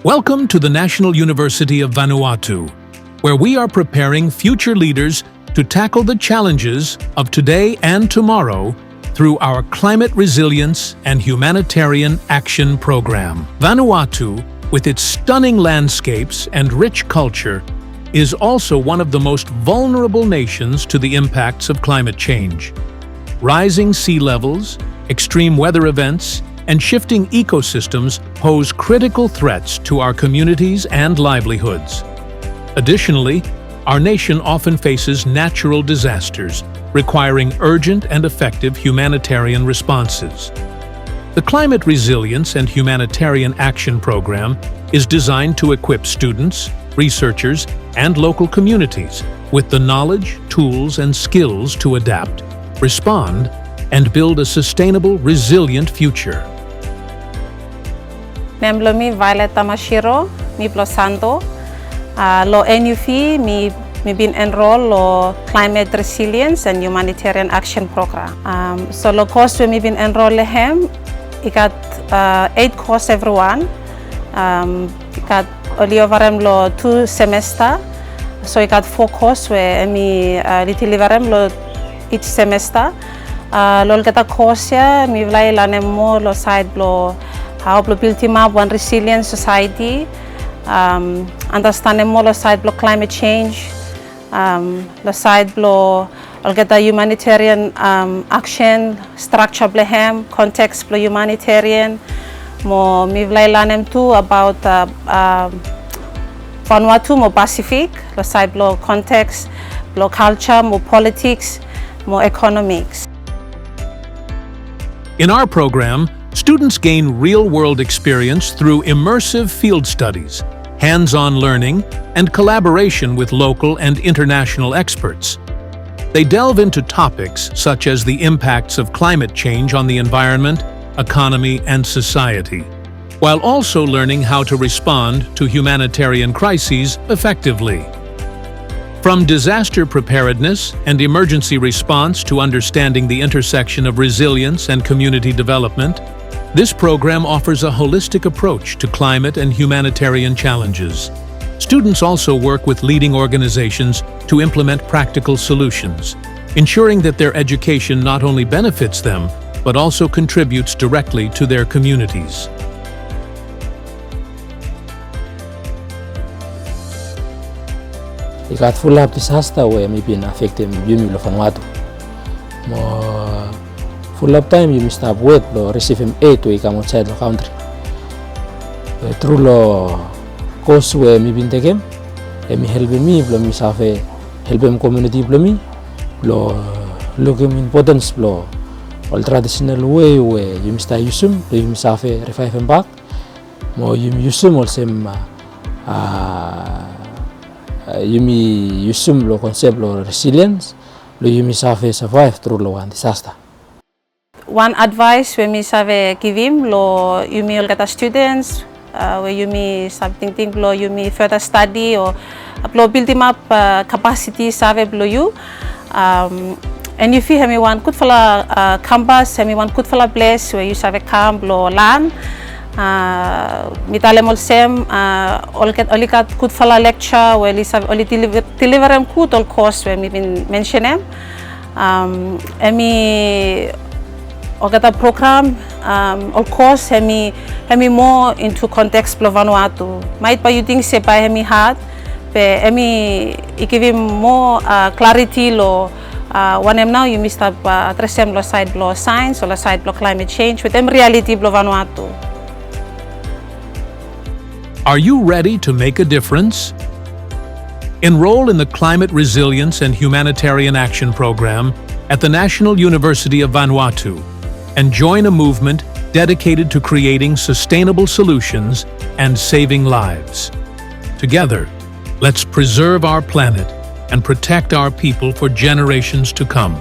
Welcome to the National University of Vanuatu, where we are preparing future leaders to tackle the challenges of today and tomorrow through our Climate Resilience and Humanitarian Action Program. Vanuatu, with its stunning landscapes and rich culture, is also one of the most vulnerable nations to the impacts of climate change. Rising sea levels, extreme weather events, and shifting ecosystems pose critical threats to our communities and livelihoods. Additionally, our nation often faces natural disasters, requiring urgent and effective humanitarian responses. The Climate Resilience and Humanitarian Action Program is designed to equip students, researchers, and local communities with the knowledge, tools, and skills to adapt, respond, and build a sustainable, resilient future. Memblo mi Violet Tamashiro, mi Plo Santo, lo NUV mi bin enroll lo Climate Resilience and Humanitarian Action Program. So lo course mi bin enroll lehem, ikat 8 course everyone. Ikat oliovarem lo 2 semester, so ikat 4 course we mi litilivarem lo each semester. Lo kata course ya mi vlay lanem mo lo side lo how to build up one resilient society, understand more the side block climate change, the side block I'll get the humanitarian action structure blehem context for humanitarian mo mi vlailanem too about Vanuatu mo Pacific, the side block context, block culture, more politics, more economics. In our program, students gain real-world experience through immersive field studies, hands-on learning, and collaboration with local and international experts. They delve into topics such as the impacts of climate change on the environment, economy, and society, while also learning how to respond to humanitarian crises effectively. From disaster preparedness and emergency response to understanding the intersection of resilience and community development, this program offers a holistic approach to climate and humanitarian challenges. Students also work with leading organizations to implement practical solutions, ensuring that their education not only benefits them, but also contributes directly to their communities. Ikat full up disaster where mi been affected yumi lo Vanuatu. Mo full up time yumi stop wait lo receive aid to come outside the country. Through lo course where mi been taken, mi help me lo mi safe help em community lo mi lo look em importance lo all traditional way where yumi sta yusum lo yumi safe revive em back. Mo yumi yusum also yumi yusum lo concept lo resilience lo yumi safe survive through lo one disaster. One advice we mi save give him lo yumi olgata students where yumi something lo yumi further study or lo build him up capacity save lo you and if you have one good fala campus have one good fala place where you save camp lo land mitalem olsem olikat good fala lecture where li save oli deliverem good all course where mi been mention em emi ogata program of course hemi more into context of Vanuatu. Might pa you think se pa hemi hard pe hemi give him more clarity lo one em now you must have address lo side lo science or lo side lo climate change with them reality lo Vanuatu. Are you ready to make a difference? Enroll in the Climate Resilience and Humanitarian Action Program at the National University of Vanuatu and join a movement dedicated to creating sustainable solutions and saving lives. Together, let's preserve our planet and protect our people for generations to come.